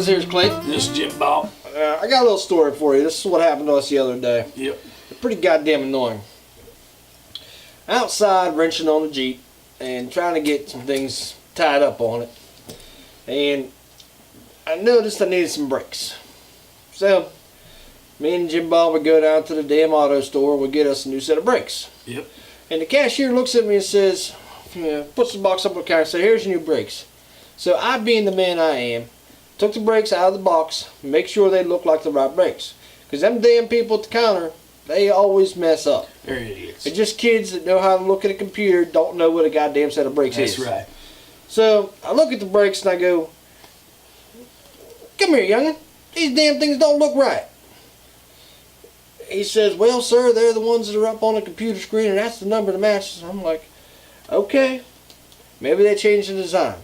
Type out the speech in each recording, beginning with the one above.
here's Clint. This is Jim Bob. I got a little story for you. This is what happened to us the other day. Yep. It's pretty goddamn annoying. Outside wrenching on the Jeep and trying to get some things tied up on it. And I noticed I needed some brakes. So, me and Jim Bob would go down to the damn auto store, would get us a new set of brakes. Yep. And the cashier looks at me and says, puts the box up on the counter and says, here's your new brakes. So I, being the man I am, took the brakes out of the box, make sure they look like the right brakes. Because them damn people at the counter, they always mess up. They're idiots. They're just kids that know how to look at a computer, don't know what a goddamn set of brakes is. That's right. So I look at the brakes and I go, come here, youngin'. These damn things don't look right. He says, well, sir, they're the ones that are up on the computer screen and that's the number to match. And I'm like, okay, maybe they changed the design.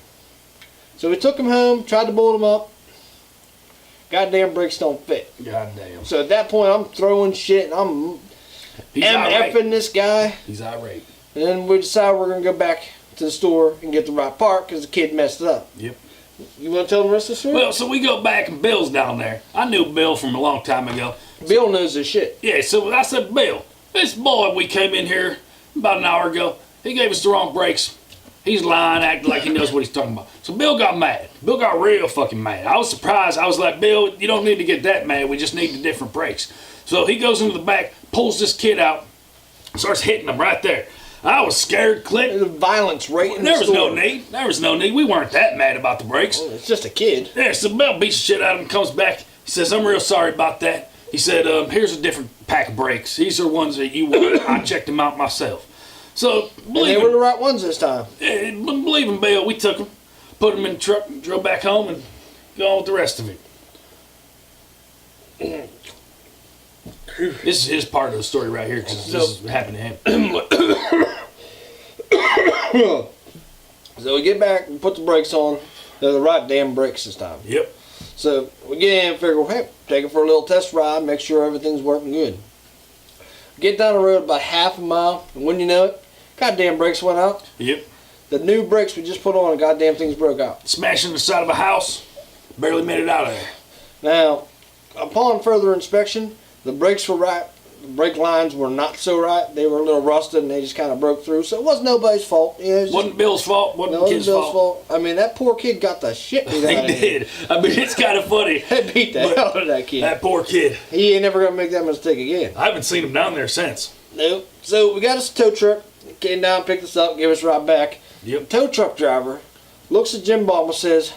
So we took them home, tried to bolt them up. Goddamn brakes don't fit. Goddamn. So at that point, I'm throwing shit and I'm effing this guy. He's irate. And then we decide we're going to go back to the store and get the right part because the kid messed it up. Yep. You want to tell the rest of the story? Well, so we go back and Bill's down there. I knew Bill from a long time ago. Bill knows this shit. Yeah, so I said, Bill, this boy we came in here about an hour ago, he gave us the wrong brakes. He's lying, acting like he knows what he's talking about. So Bill got mad. Bill got real fucking mad. I was surprised. I was like, Bill, you don't need to get that mad. We just need the different brakes. So he goes into the back, pulls this kid out, starts hitting him right there. I was scared, Clint. There's violence right in the There was store. no need. There was no need. We weren't that mad about the brakes. Well, it's just a kid. Yeah, so Bill beats the shit out of him, comes back. He says, I'm real sorry about that. He said, here's a different pack of brakes. These are ones that you want. I checked them out myself. So, And they were the right ones this time. Yeah, believe him, Bill. We took them, put them in the truck, and drove back home, and go on with the rest of it. This is his part of the story right here, because this happened to him. So we get back and put the brakes on. They're the right damn brakes this time. Yep. So we get in and figure, hey, take it for a little test ride, make sure everything's working good. Get down the road about half a mile, and when you know it, goddamn brakes went out. Yep. The new brakes we just put on, goddamn things broke out. Smashing the side of a house, barely made it out of there. Now, upon further inspection, the brakes were right. The brake lines were not so right. They were a little rusted and they just kind of broke through. So it wasn't nobody's fault. You know, it Wasn't Bill's fault, wasn't the kid's fault. I mean, that poor kid got the shit beat out of him. He did. I mean, it's kind of funny. They beat the hell out of that kid. That poor kid. He ain't never going to make that mistake again. I haven't seen him down there since. Nope. So we got us a tow truck. Came down, picked us up, gave us a ride back. Yep. Tow truck driver looks at Jim Bob and says,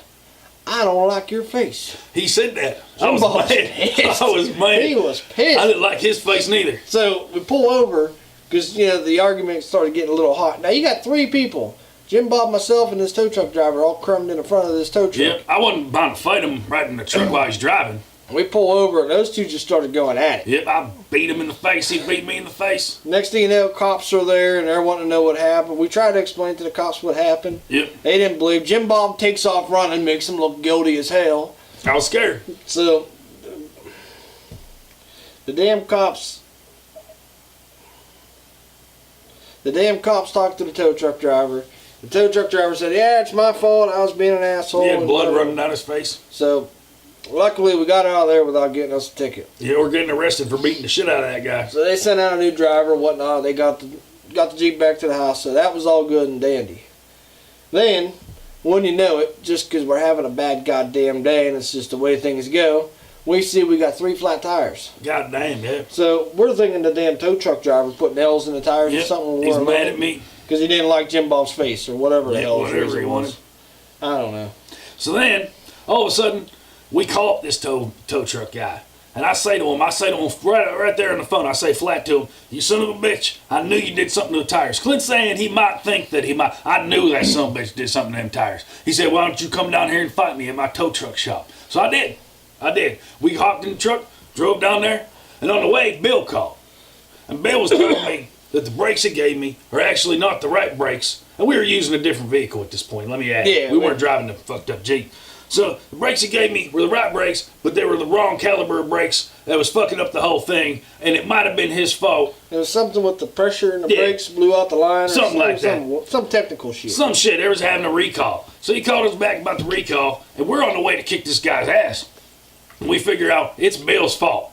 I don't like your face. He said that. Jim I was Bob's mad. pissed. I was mad. He was pissed. I didn't like his face neither. So we pull over because, you know, the argument started getting a little hot. Now you got three people. Jim Bob, myself, and this tow truck driver all crumbed in the front of this tow truck. Yeah, I wasn't bound to fight him right in the truck while he's driving. We pull over and those two just started going at it. Yep, I beat him in the face. He beat me in the face. Next thing you know, cops are there and they're wanting to know what happened. We tried to explain to the cops what happened. Yep. They didn't believe. Jim Bob takes off running, makes him look guilty as hell. I was scared. So the damn cops talked to the tow truck driver. The tow truck driver said, yeah, it's my fault. I was being an asshole. He had and blood whatever. running down his face. So luckily we got out of there without getting us a ticket. Yeah, we're getting arrested for beating the shit out of that guy. So they sent out a new driver and whatnot. They got the Jeep back to the house. So that was all good and dandy. Then, when you know it, just because we're having a bad goddamn day and it's just the way things go, we see we got 3 flat tires. God damn, yeah. So we're thinking the damn tow truck driver putting nails in the tires or Yep, something. he's mad at me. Because he didn't like Jim Bob's face or whatever the hell his whatever reason he was. wanted. I don't know. So then, all of a sudden, we call up this tow truck guy. And I say to him right there on the phone, I say flat to him, you son of a bitch, I knew you did something to the tires. Clint's saying he might think that he might. I knew that son of a bitch did something to them tires. He said, why don't you come down here and fight me at my tow truck shop? So I did. We hopped in the truck, drove down there, and on the way, Bill called. And Bill was telling me that the brakes he gave me are actually not the right brakes. And we were using a different vehicle at this point, let me add. Yeah, we weren't driving the fucked up Jeep. So the brakes he gave me were the right brakes, but they were the wrong caliber of brakes that was fucking up the whole thing, and it might have been his fault. It was something with the pressure in the Yeah. brakes blew out the line. Or Something like that. Some technical shit. Some shit, they was having a recall. So he called us back about the recall, and we're on the way to kick this guy's ass. And we figure out it's Bill's fault.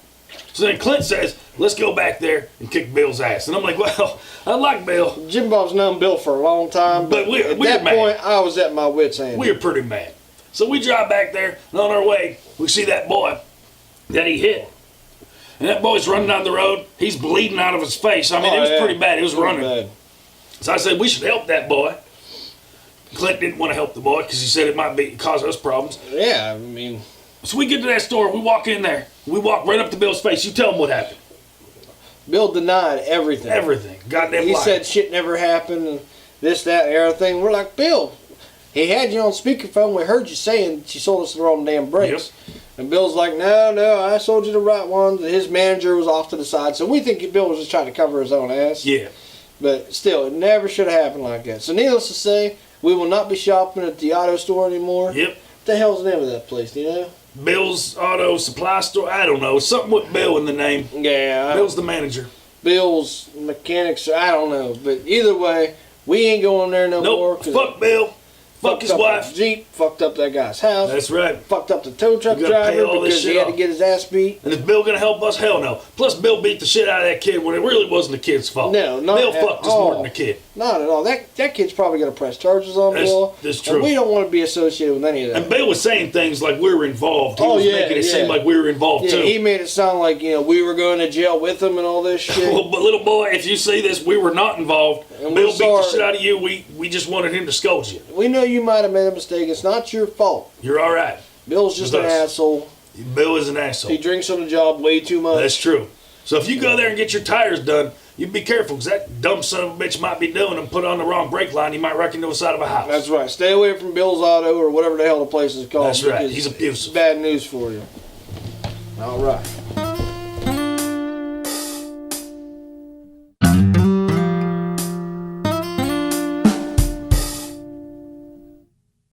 So then Clint says, let's go back there and kick Bill's ass. And I'm like, well, I like Bill. Jim Bob's known Bill for a long time, But we're at that mad. point, I was at my wit's end. We were pretty mad. So we drive back there, and on our way, we see that boy that he hit. And that boy's running down the road. He's bleeding out of his face. I mean, it was pretty bad. He was running. Bad. So I said, we should help that boy. Clint didn't want to help the boy because he said it might cause us problems. Yeah, I mean, So we get to that store. We walk in there. We walk right up to Bill's face. You tell him what happened. Bill denied everything. Everything. Goddamn He liar. said shit never happened and this, that, and everything. We're like, Bill, he had you on speakerphone. We heard you saying she sold us the wrong damn brakes. Yep. And Bill's like, no, I sold you the right ones. And his manager was off to the side. So we think Bill was just trying to cover his own ass. Yeah. But still, it never should have happened like that. So needless to say, we will not be shopping at the auto store anymore. Yep. What the hell's the name of that place, do you know? Bill's Auto Supply Store. I don't know. Something with Bill in the name. Yeah. Bill's the manager. Bill's Mechanics, I don't know. But either way, we ain't going there no more. Nope. Fuck Bill. Fuck his up wife. the Jeep, fucked up that guy's house. That's right. Fucked up the tow truck You gotta pay driver all this because he shit had to off. get his ass beat. And is Bill gonna help us? Hell no. Plus, Bill beat the shit out of that kid when it really wasn't the kid's fault. No, not Bill at fucked us more all. than the kid. Not at all. That kid's probably going to press charges on Bill. That's true. And we don't want to be associated with any of that. And Bill was saying things like we were involved. He Oh, was yeah, making it yeah. seem like we were involved Yeah, too. he made it sound like, we were going to jail with him and all this shit. Well, but little boy, if you see this, we were not involved. And Bill we're beat the sorry. shit out of you. We just wanted him to scold you. We know you might have made a mistake. It's not your fault. You're all right. Bill's just With an us. asshole. Bill is an He asshole. drinks on the job way too much. That's true. So if you go there and get your tires done, you be careful because that dumb son of a bitch might be doing and put on the wrong brake line. He might wreck into the side of a house. That's right. Stay away from Bill's Auto or whatever the hell the place is called. That's right. because He's abusive. it's bad news for you. All right.